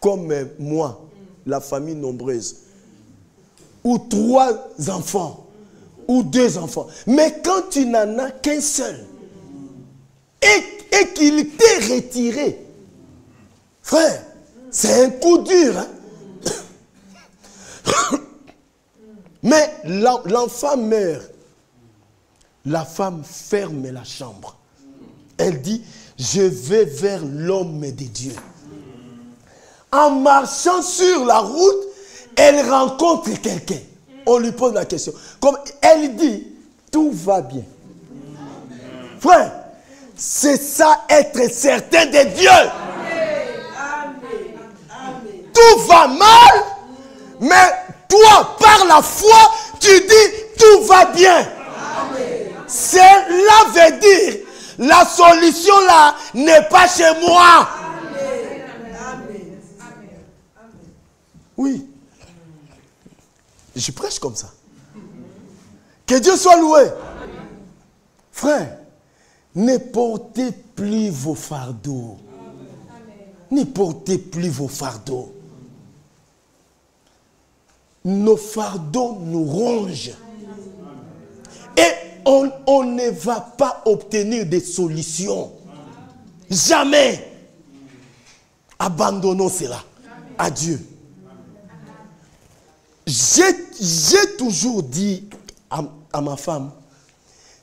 comme moi, la famille nombreuse, ou 3 enfants, ou 2 enfants. Mais quand tu n'en as qu'un seul, et qu'il t'est retiré, frère, c'est un coup dur. Hein? Mais l'enfant meurt. La femme ferme la chambre. Elle dit, je vais vers l'homme de Dieu. En marchant sur la route, elle rencontre quelqu'un. On lui pose la question. Comme elle dit, tout va bien. Frère, c'est ça être certain de Dieu. Tout va mal, mais toi, par la foi, tu dis, tout va bien. Cela veut dire, la solution là n'est pas chez moi. Oui. Je prêche comme ça. Que Dieu soit loué. Frère, ne portez plus vos fardeaux. Ne portez plus vos fardeaux. Nos fardeaux nous rongent. Et on ne va pas obtenir des solutions. Jamais. Abandonnons cela à Dieu. J'ai toujours dit à ma femme,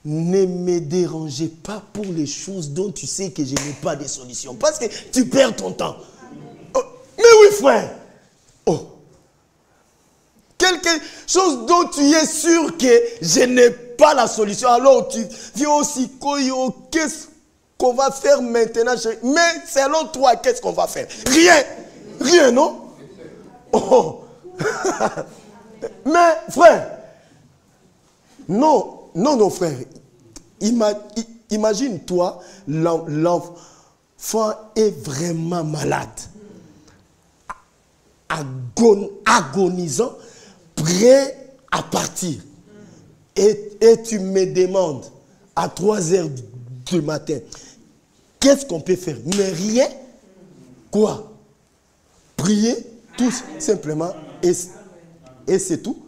ne me dérangez pas pour les choses dont tu sais que je n'ai pas de solution. Parce que tu perds ton temps. Oh, mais oui, frère. Oh. Quelque chose dont tu es sûr que je n'ai pas la solution. Alors tu viens aussi, qu'est-ce qu'on va faire maintenant? Mais selon toi, qu'est-ce qu'on va faire? Rien. Rien, non? Oh. Mais frère, non, frère, imagine-toi, l'enfant est vraiment malade, agonisant, prêt à partir. Et tu me demandes à 3 heures du matin, qu'est-ce qu'on peut faire? Mais rien. Quoi? Prier, tout simplement, et c'est tout.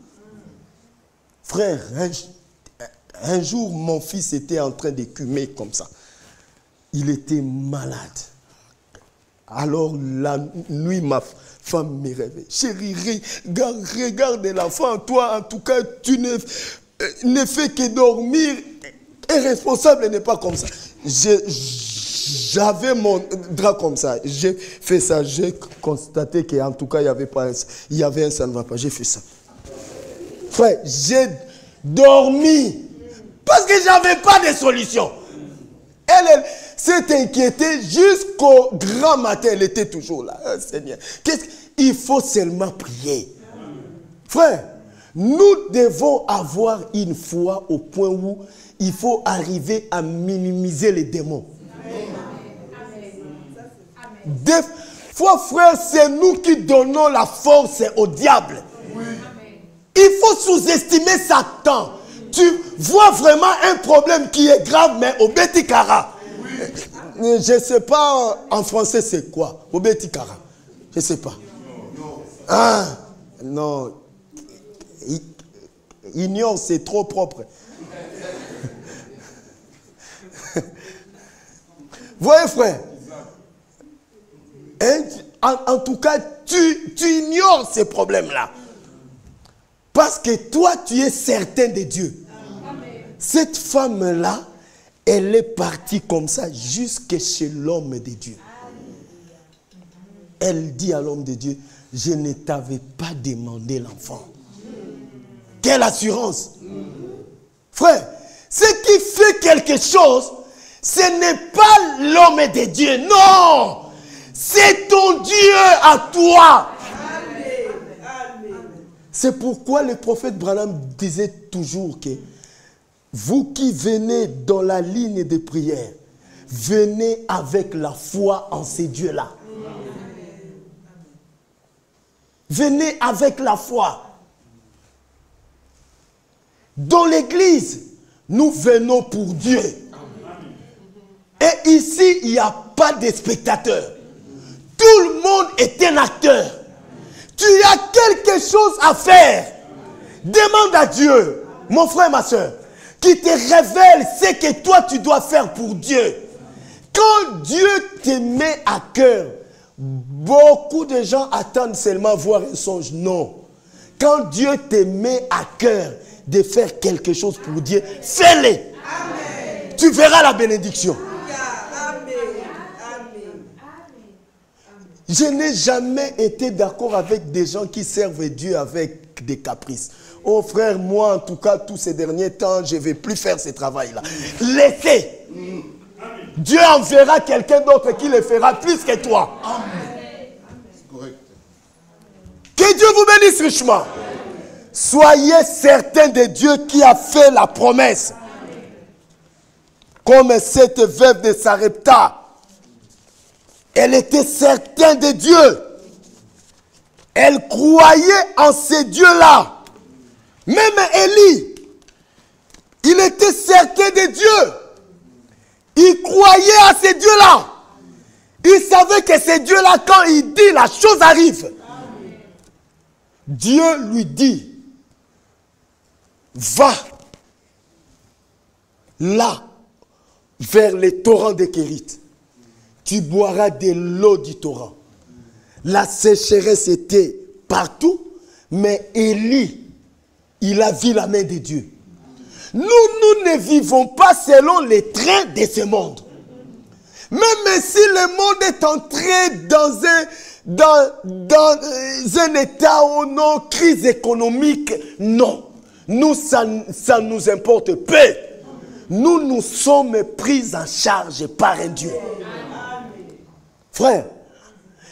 Frère, un jour, mon fils était en train d'écumer comme ça. Il était malade. Alors, la nuit, ma femme me réveille. Chérie, regarde l'enfant. Toi, en tout cas, tu ne fais que dormir. Et responsable n'est pas comme ça. J'avais mon drap comme ça. J'ai fait ça. J'ai constaté qu'en tout cas, il y avait un ça ne va pas. J'ai fait ça. Frère, j'ai dormi. Parce que je n'avais pas de solution. Elle s'est inquiétée jusqu'au grand matin. Elle était toujours là. Oh, Seigneur. Il faut seulement prier. Frère, nous devons avoir une foi au point où il faut arriver à minimiser les démons. Des fois, frère, c'est nous qui donnons la force au diable. Il faut sous-estimer Satan. Tu vois vraiment un problème qui est grave, mais au Betikara. Je ne sais pas en français c'est quoi. Au Betikara. Je ne sais pas. Ah, non. Ignore, c'est trop propre. Voyez, frère. En tout cas, tu ignores ces problèmes-là. Parce que toi, tu es certain de Dieu. Cette femme-là, elle est partie comme ça jusque chez l'homme de Dieu. Elle dit à l'homme de Dieu, je ne t'avais pas demandé l'enfant. Quelle assurance! Frère, ce qui fait quelque chose, ce n'est pas l'homme de Dieu, non! C'est ton Dieu à toi! C'est pourquoi le prophète Branham disait toujours que vous qui venez dans la ligne de prière, venez avec la foi en ces dieux-là. venez avec la foi. Dans l'église, nous venons pour Dieu. Et ici, il n'y a pas de spectateurs. Tout le monde est un acteur. Tu as quelque chose à faire. Demande à Dieu, mon frère, ma soeur, qui te révèle ce que toi tu dois faire pour Dieu. Quand Dieu te met à cœur, beaucoup de gens attendent seulement voir un songe. Non. Quand Dieu te met à cœur de faire quelque chose pour Dieu, fais-le. Tu verras la bénédiction. Je n'ai jamais été d'accord avec des gens qui servent Dieu avec des caprices. Oh frère, moi en tout cas, tous ces derniers temps, je ne vais plus faire ce travail-là. Laissez. Dieu enverra quelqu'un d'autre qui le fera plus que toi. Amen. Que Dieu vous bénisse richement. Soyez certains de Dieu qui a fait la promesse. Comme cette veuve de Sarepta. Elle était certaine de Dieu. Elle croyait en ces dieux-là. Même Élie, il était certain de Dieu. Il croyait à ces dieux-là. Il savait que ces dieux-là, quand il dit, la chose arrive. Amen. Dieu lui dit, va là, vers les torrents de Kérit. Tu boiras de l'eau du torrent. La sécheresse était partout, mais Élie, il a vu la main de Dieu. Nous ne vivons pas selon les trains de ce monde. Même si le monde est entré dans un état ou non, crise économique, non. Nous, ça nous importe peu. Nous sommes pris en charge par un Dieu. Frère,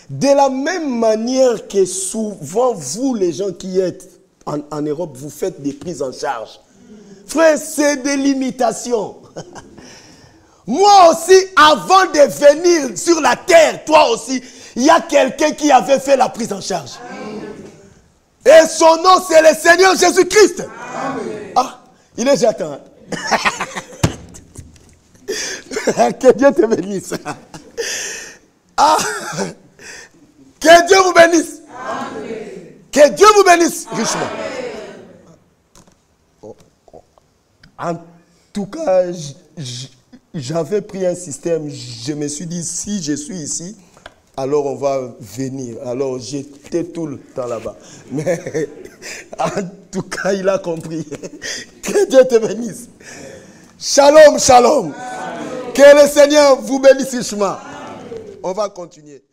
de la même manière que souvent vous, les gens qui êtes en Europe, vous faites des prises en charge. Frère, c'est des limitations. Moi aussi, avant de venir sur la terre, toi aussi, il y a quelqu'un qui avait fait la prise en charge. Et son nom, c'est le Seigneur Jésus-Christ. Ah, il est déjà temps. Que Dieu te bénisse. Ah, que Dieu vous bénisse. Amen. Que Dieu vous bénisse richement. En tout cas, j'avais pris un système. Je me suis dit, si je suis ici, alors on va venir. Alors j'étais tout le temps là-bas. Mais en tout cas, il a compris. Que Dieu te bénisse. Shalom, shalom. Amen. Que le Seigneur vous bénisse richement. On va continuer.